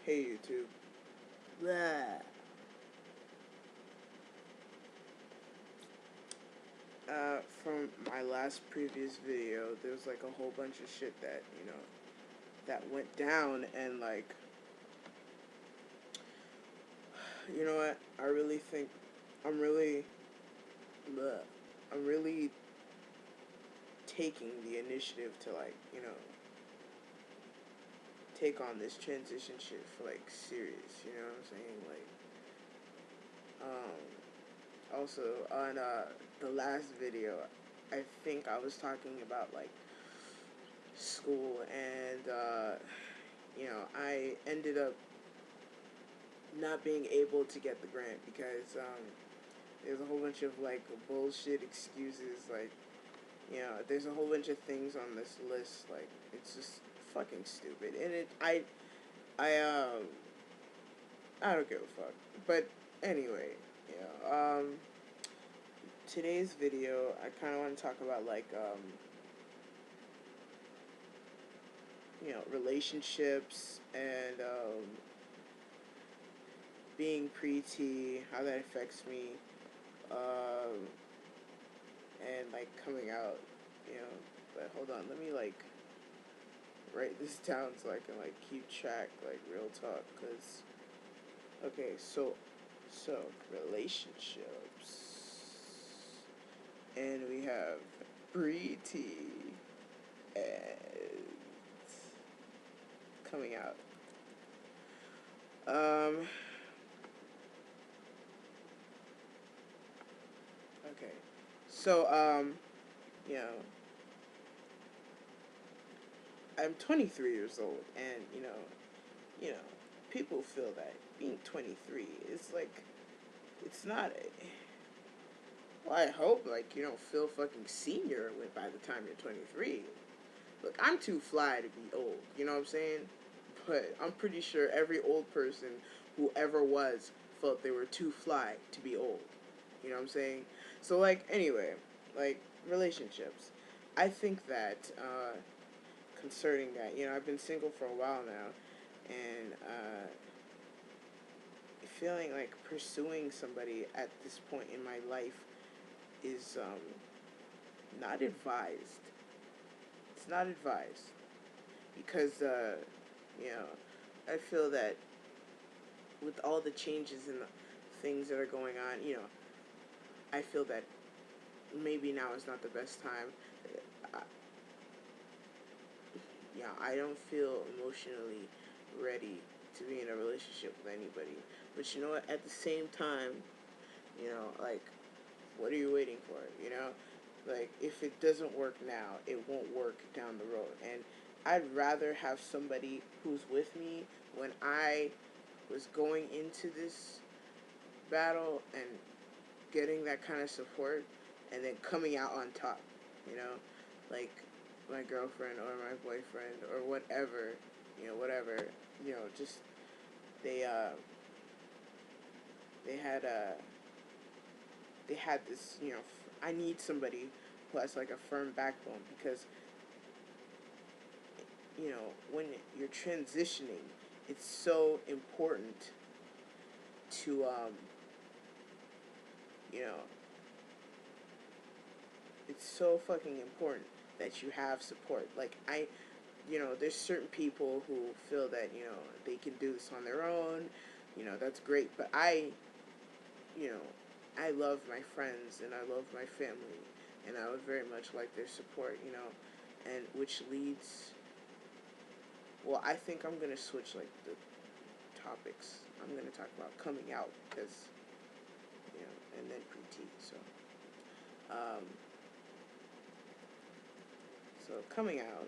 Hey YouTube. Blah. From my last previous video, there was like a whole bunch of shit that, that went down, and like, you know what? I really think I'm really, bleh, I'm really taking the initiative to, like, take on this transition shit for like serious, you know what I'm saying? Also on the last video, I think I was talking about like school, and I ended up not being able to get the grant because there's a whole bunch of like bullshit excuses. Like, there's a whole bunch of things on this list. Like, it's just fucking stupid, and I um I don't give a fuck. But anyway, today's video, I kind of want to talk about like relationships, and being pre-T, how that affects me, um, and like coming out, you know. But hold on, let me like write this down so I can like keep track, like real talk, cause okay, so relationships, and we have pre-T and coming out. Um. Okay. So you know, I'm 23 years old, and you know, people feel that being 23 is like, it's not. Well, I hope like you don't feel fucking senior by the time you're 23. Look, I'm too fly to be old. You know what I'm saying? But I'm pretty sure every old person who ever was felt they were too fly to be old. You know what I'm saying? So like, anyway, like relationships. I think that concerning that, I've been single for a while now, and feeling like pursuing somebody at this point in my life is not advised. It's not advised because you know I feel that with all the changes and the things that are going on, I feel that maybe now is not the best time. I, I don't feel emotionally ready to be in a relationship with anybody. But you know what? At the same time, like, what are you waiting for? Like, if it doesn't work now, it won't work down the road. And I'd rather have somebody who's with me when I was going into this battle and getting that kind of support, and then coming out on top, you know, like my girlfriend or my boyfriend or whatever, whatever, just they they had they had this, I need somebody who has like a firm backbone, because when you're transitioning, it's so important to you know it's so fucking important that you have support. Like, there's certain people who feel that, they can do this on their own. That's great. But you know, I love my friends and I love my family, and I would very much like their support, and which leads, well, I think I'm going to switch like the topics. I'm going to talk about coming out because, and then pre-T. Um, so coming out,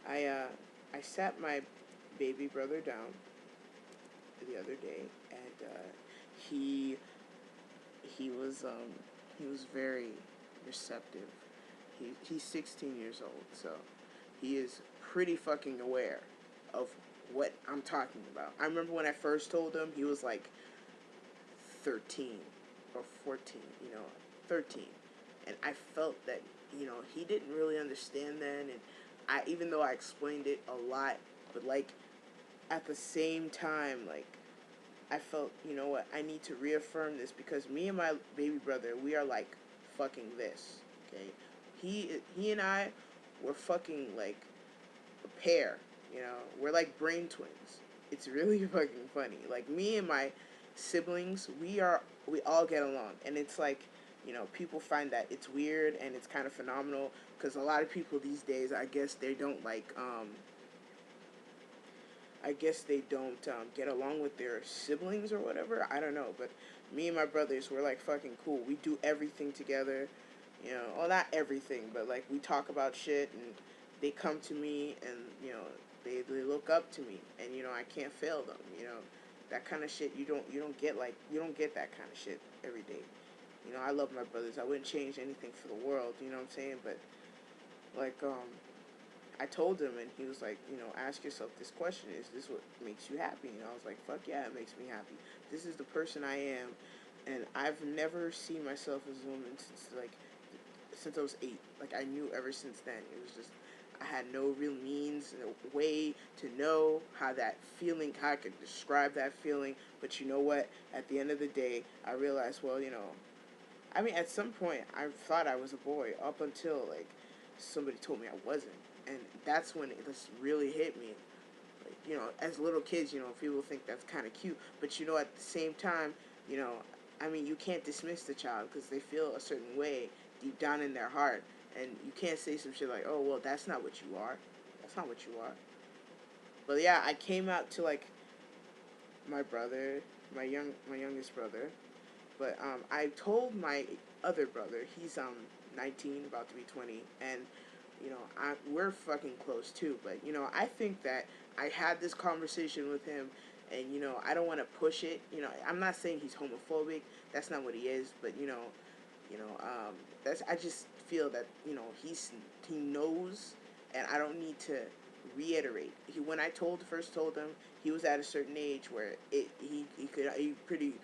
I I sat my baby brother down the other day, and he he was he was very receptive. He's 16 years old, so he is pretty fucking aware of what I'm talking about. I remember when I first told him, he was like 13 or 14, 13. And I felt that, he didn't really understand then, and even though I explained it a lot, but like, at the same time, like, I felt, you know what, I need to reaffirm this because me and my baby brother, we are like fucking this, okay? He and I were fucking like a pair, you know? We're like brain twins. It's really fucking funny. Like me and my siblings, we all get along, and it's like, you know, people find that it's weird and it's kind of phenomenal because a lot of people these days, I guess they don't like I guess they don't get along with their siblings or whatever. I don't know, but me and my brothers, we're like fucking cool. We do everything together, you know. Well, not everything, but like we talk about shit, and they come to me, and you know, they look up to me, and you know, I can't fail them. You know, that kind of shit you don't get that kind of shit every day. You know, I love my brothers. I wouldn't change anything for the world. You know what I'm saying? But like I told him, and he was like, you know, ask yourself this question: is this what makes you happy? And I was like, fuck yeah, it makes me happy. This is the person I am, and I've never seen myself as a woman since I was 8. Like I knew ever since then. It was just I had no real means, no way to know how that feeling, how I could describe that feeling. But you know what? At the end of the day, I realized, well, you know, I mean, at some point, I thought I was a boy up until like somebody told me I wasn't, and that's when it just really hit me. Like, you know, as little kids, you know, people think that's kind of cute, but you know, at the same time, you know, I mean, you can't dismiss the child because they feel a certain way deep down in their heart, and you can't say some shit like, "Oh, well, that's not what you are. That's not what you are." But yeah, I came out to like my brother, my youngest brother, but I told my other brother, he's 19, about to be 20, and you know we're fucking close too. But you know I think that I had this conversation with him, and you know I don't want to push it. You know I'm not saying he's homophobic. That's not what he is. But you know that's I just feel that you know he knows, and I don't need to reiterate. When I first told him, he was at a certain age where he pretty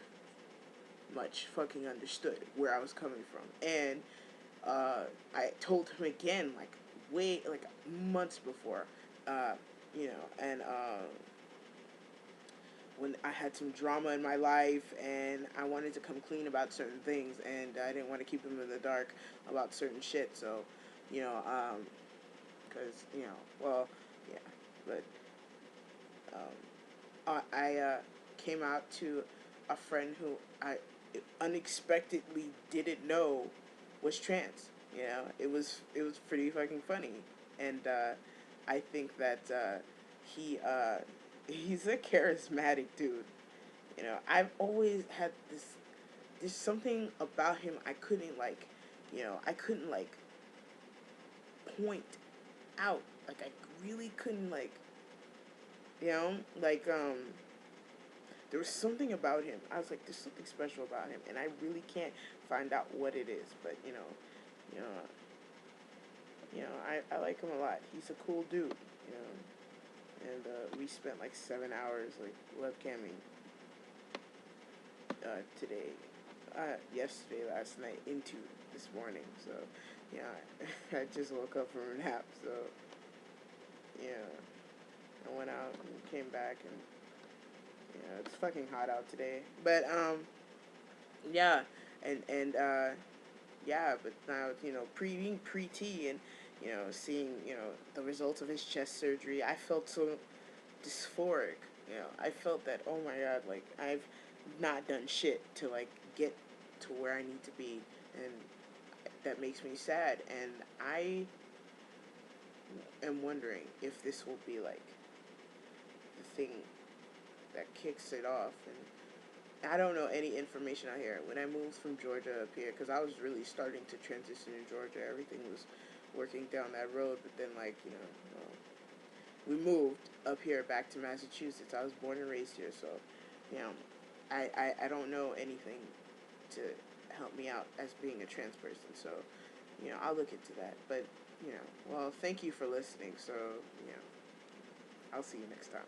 much fucking understood where I was coming from. And I told him again, like, like months before, uh, you know, and when I had some drama in my life and I wanted to come clean about certain things and I didn't want to keep him in the dark about certain shit. So, you know, because, you know, well, yeah, but I came out to a friend who I unexpectedly didn't know was trans. You know, it was pretty fucking funny, and I think that he he's a charismatic dude. You know, I've always had this. There's something about him I couldn't like. You know, I couldn't like point out. Like I really couldn't like. You know, like there was something about him. I was like, there's something special about him, and I really can't find out what it is. But you know, I like him a lot. He's a cool dude, you know. And we spent like 7 hours like webcamming today, yesterday, last night, into this morning. So yeah, I just woke up from a nap. So yeah, I went out and came back, and yeah, it's fucking hot out today. But yeah, and yeah, but now you know, being pre-T and you know, seeing you know the results of his chest surgery, I felt so dysphoric. You know, I felt that oh my god, like I've not done shit to like get to where I need to be, and that makes me sad. And I am wondering if this will be like the thing that kicks it off. And I don't know any information out here. When I moved from Georgia up here, because I was really starting to transition in Georgia, everything was working down that road. But then, like, you know, we moved up here back to Massachusetts. I was born and raised here, so, you know, I don't know anything to help me out as being a trans person. So, you know, I'll look into that. But, you know, well, thank you for listening. So, you know, I'll see you next time.